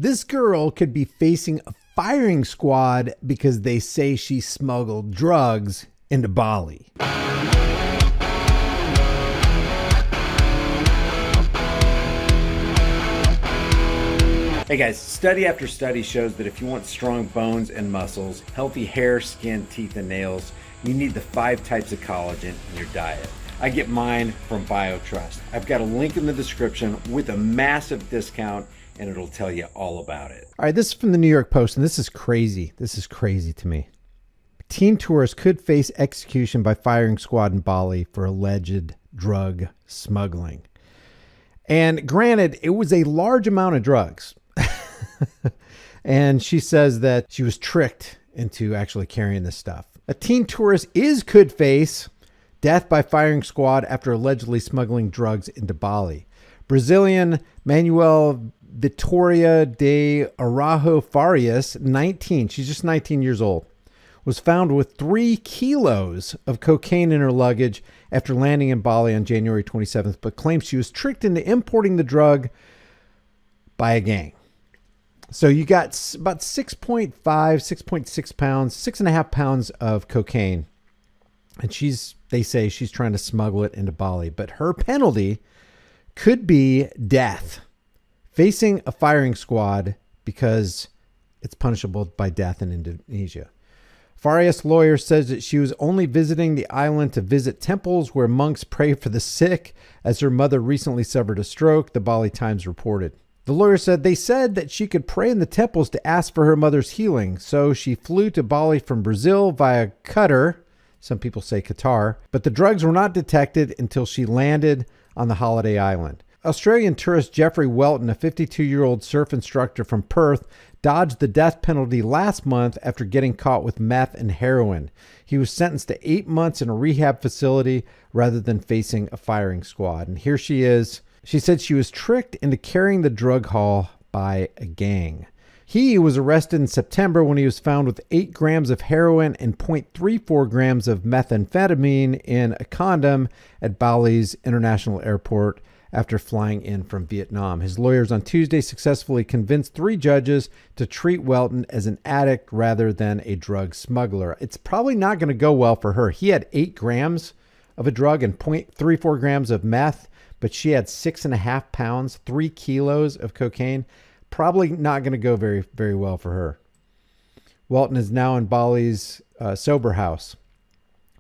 This girl could be facing a firing squad because they say she smuggled drugs into Bali. Hey guys, study after study shows that if you want strong bones and muscles, healthy hair, skin, teeth, and nails, you need the 5 types of collagen in your diet. I get mine from BioTrust. I've got a link in the description with a massive discount, and it'll tell you all about it. All right, this is from the New York Post, and this is crazy. This is crazy to me. Teen tourist could face execution by firing squad in Bali for alleged drug smuggling. And granted, it was a large amount of drugs. And she says that she was tricked into actually carrying this stuff. A teen tourist could face death by firing squad after allegedly smuggling drugs into Bali. Brazilian Manuel Vitoria de Araújo Farias, 19, she's just 19 years old, was found with 3 kilos of cocaine in her luggage after landing in Bali on January 27th, but claims she was tricked into importing the drug by a gang. So you got about 6.5, 6.6 pounds, 6.5 pounds of cocaine. And they say she's trying to smuggle it into Bali. But her penalty could be death, facing a firing squad because it's punishable by death in Indonesia. Farias' lawyer says that she was only visiting the island to visit temples where monks pray for the sick, as her mother recently suffered a stroke, the Bali Times reported. The lawyer said they said that she could pray in the temples to ask for her mother's healing. So she flew to Bali from Brazil via Qatar. Some people say Qatar. But the drugs were not detected until she landed on the holiday island. Australian tourist Jeffrey Welton, a 52-year-old surf instructor from Perth, dodged the death penalty last month after getting caught with meth and heroin. He was sentenced to 8 months in a rehab facility rather than facing a firing squad. And here she is. She said she was tricked into carrying the drug haul by a gang. He was arrested in September when he was found with 8 grams of heroin and 0.34 grams of methamphetamine in a condom at Bali's International Airport after flying in from Vietnam. His lawyers on Tuesday successfully convinced 3 judges to treat Welton as an addict rather than a drug smuggler. It's probably not going to go well for her. He had 8 grams of a drug and 0.34 grams of meth, but she had 6.5 pounds, 3 kilos of cocaine. Probably not going to go very, very well for her. Welton is now in Bali's sober house.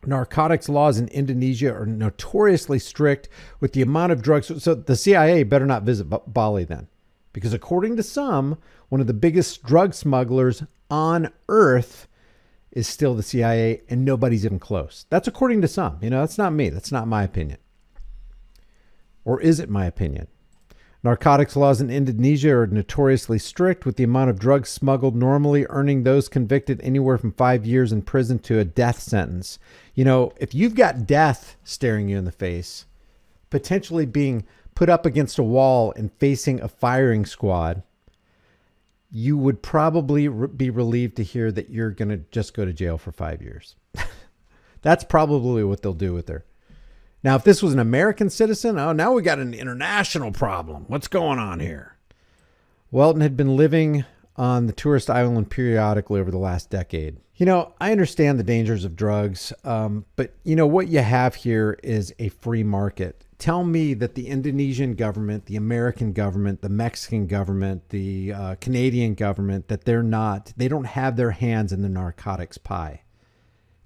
Narcotics laws in Indonesia are notoriously strict with the amount of drugs. So the CIA better not visit Bali then, because according to some, one of the biggest drug smugglers on earth is still the CIA, and nobody's even close. That's according to some. You know, that's not me. That's not my opinion. Or is it my opinion? Narcotics laws in Indonesia are notoriously strict with the amount of drugs smuggled, normally earning those convicted anywhere from 5 years in prison to a death sentence. You know, if you've got death staring you in the face, potentially being put up against a wall and facing a firing squad, you would probably be relieved to hear that you're going to just go to jail for 5 years. That's probably what they'll do with her. Now, if this was an American citizen, oh, now we got an international problem. What's going on here? Welton had been living on the tourist island periodically over the last decade. You know, I understand the dangers of drugs, but you know, what you have here is a free market. Tell me that the Indonesian government, the American government, the Mexican government, the Canadian government, that they don't have their hands in the narcotics pie.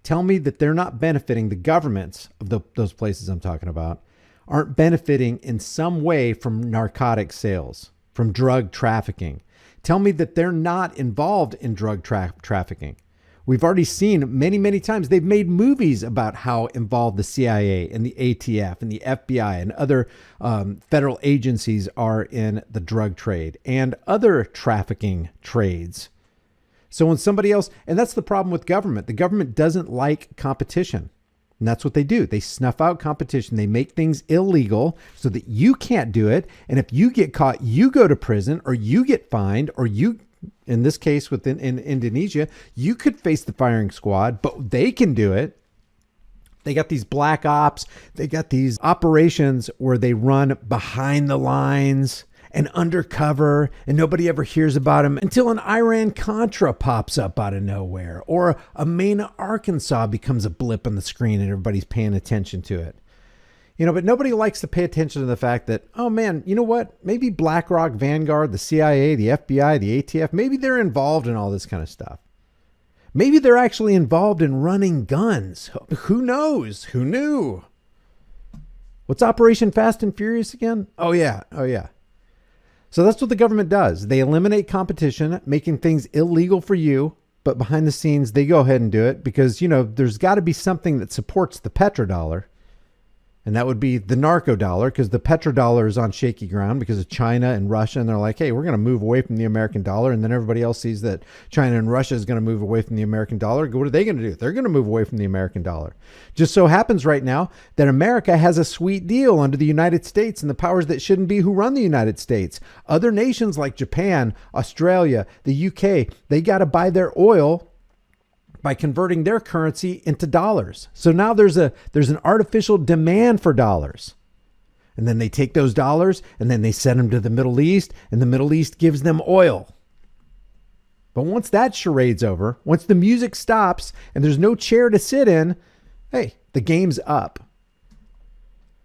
Tell me that they're not benefiting, the governments of those places I'm talking about aren't benefiting in some way from narcotic sales, from drug trafficking. Tell me that they're not involved in drug trafficking. We've already seen many, many times, they've made movies about how involved the CIA and the ATF and the FBI and other federal agencies are in the drug trade and other trafficking trades. So when somebody else, and that's the problem with government. The government doesn't like competition. And that's what they do. They snuff out competition. They make things illegal so that you can't do it. And if you get caught, you go to prison or you get fined, or you, in this case within in Indonesia, you could face the firing squad, but they can do it. They got these black ops. They got these operations where they run behind the lines and undercover, and nobody ever hears about them until an Iran-Contra pops up out of nowhere, or a Mena, Arkansas becomes a blip on the screen and everybody's paying attention to it. But nobody likes to pay attention to the fact that, oh man, you know what? Maybe BlackRock, Vanguard, the CIA, the FBI, the ATF, maybe they're involved in all this kind of stuff. Maybe they're actually involved in running guns. Who knows? Who knew? What's Operation Fast and Furious again? Oh yeah. So that's what the government does. They eliminate competition, making things illegal for you, but behind the scenes, they go ahead and do it because, there's got to be something that supports the petrodollar. And that would be the narco dollar, because the petrodollar is on shaky ground because of China and Russia. And they're like, hey, we're going to move away from the American dollar. And then everybody else sees that China and Russia is going to move away from the American dollar. What are they going to do? They're going to move away from the American dollar. Just so happens right now that America has a sweet deal under the United States and the powers that shouldn't be who run the United States. Other nations like Japan, Australia, the UK, they got to buy their oil by converting their currency into dollars. So now there's an artificial demand for dollars. And then they take those dollars and then they send them to the Middle East, and the Middle East gives them oil. But once that charade's over, once the music stops and there's no chair to sit in, hey, the game's up.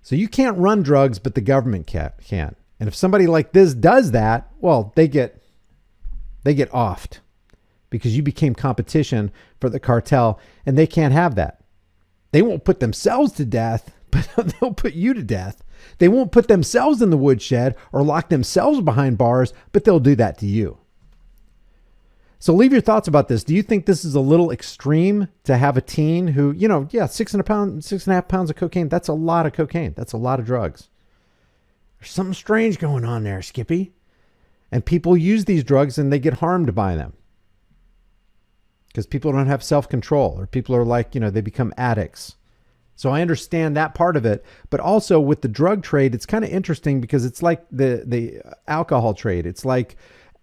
So you can't run drugs, but the government can. And if somebody like this does that, well, they get offed. Because you became competition for the cartel, and they can't have that. They won't put themselves to death, but they'll put you to death. They won't put themselves in the woodshed or lock themselves behind bars, but they'll do that to you. So leave your thoughts about this. Do you think this is a little extreme to have a teen who, 6.5 pounds of cocaine, that's a lot of cocaine. That's a lot of drugs. There's something strange going on there, Skippy. And people use these drugs and they get harmed by them. Because people don't have self-control, or people are like, they become addicts. So I understand that part of it. But also with the drug trade, it's kind of interesting because it's like the alcohol trade. It's like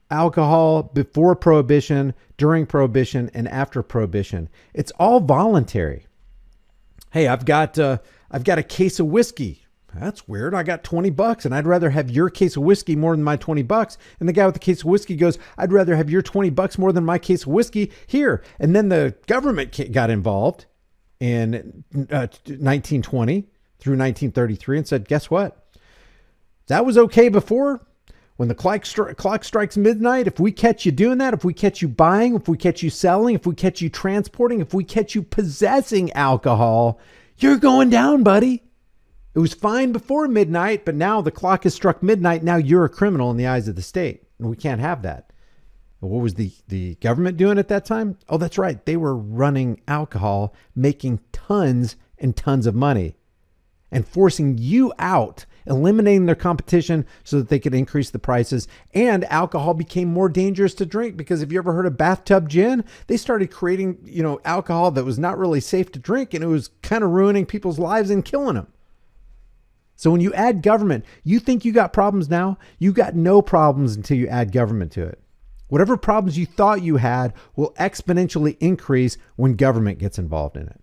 alcohol before Prohibition, during Prohibition, and after Prohibition. It's all voluntary. Hey, I've got a case of whiskey. That's weird. I got $20 and I'd rather have your case of whiskey more than my $20. And the guy with the case of whiskey goes, I'd rather have your $20 more than my case of whiskey here. And then the government got involved in 1920 through 1933 and said, guess what? That was okay before. When the clock strikes midnight, if we catch you doing that, if we catch you buying, if we catch you selling, if we catch you transporting, if we catch you possessing alcohol, you're going down, buddy. It was fine before midnight, but now the clock has struck midnight. Now you're a criminal in the eyes of the state. And we can't have that. What was the government doing at that time? Oh, that's right. They were running alcohol, making tons and tons of money and forcing you out, eliminating their competition so that they could increase the prices. And alcohol became more dangerous to drink because if you ever heard of bathtub gin, they started creating, alcohol that was not really safe to drink, and it was kind of ruining people's lives and killing them. So when you add government, you think you got problems now? You got no problems until you add government to it. Whatever problems you thought you had will exponentially increase when government gets involved in it.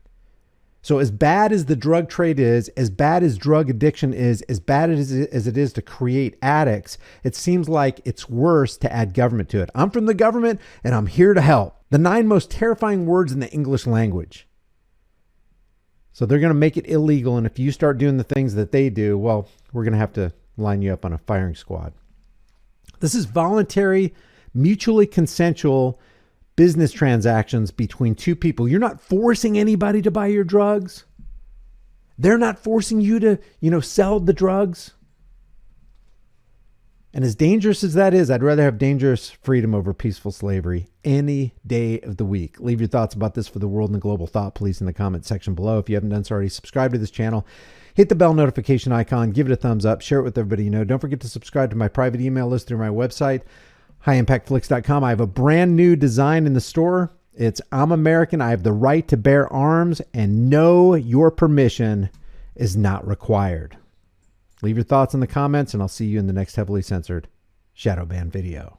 So as bad as the drug trade is, as bad as drug addiction is, as bad as it is to create addicts, it seems like it's worse to add government to it. I'm from the government and I'm here to help. The 9 most terrifying words in the English language. So they're going to make it illegal. And if you start doing the things that they do, well, we're going to have to line you up on a firing squad. This is voluntary, mutually consensual business transactions between two people. You're not forcing anybody to buy your drugs. They're not forcing you to, sell the drugs. And as dangerous as that is, I'd rather have dangerous freedom over peaceful slavery any day of the week. Leave your thoughts about this for the World and Global Thought Police in the comment section below. If you haven't done so already, subscribe to this channel. Hit the bell notification icon. Give it a thumbs up. Share it with everybody you know. Don't forget to subscribe to my private email list through my website, highimpactflix.com. I have a brand new design in the store. It's I'm American. I have the right to bear arms, and no, your permission is not required. Leave your thoughts in the comments, and I'll see you in the next heavily censored shadow ban video.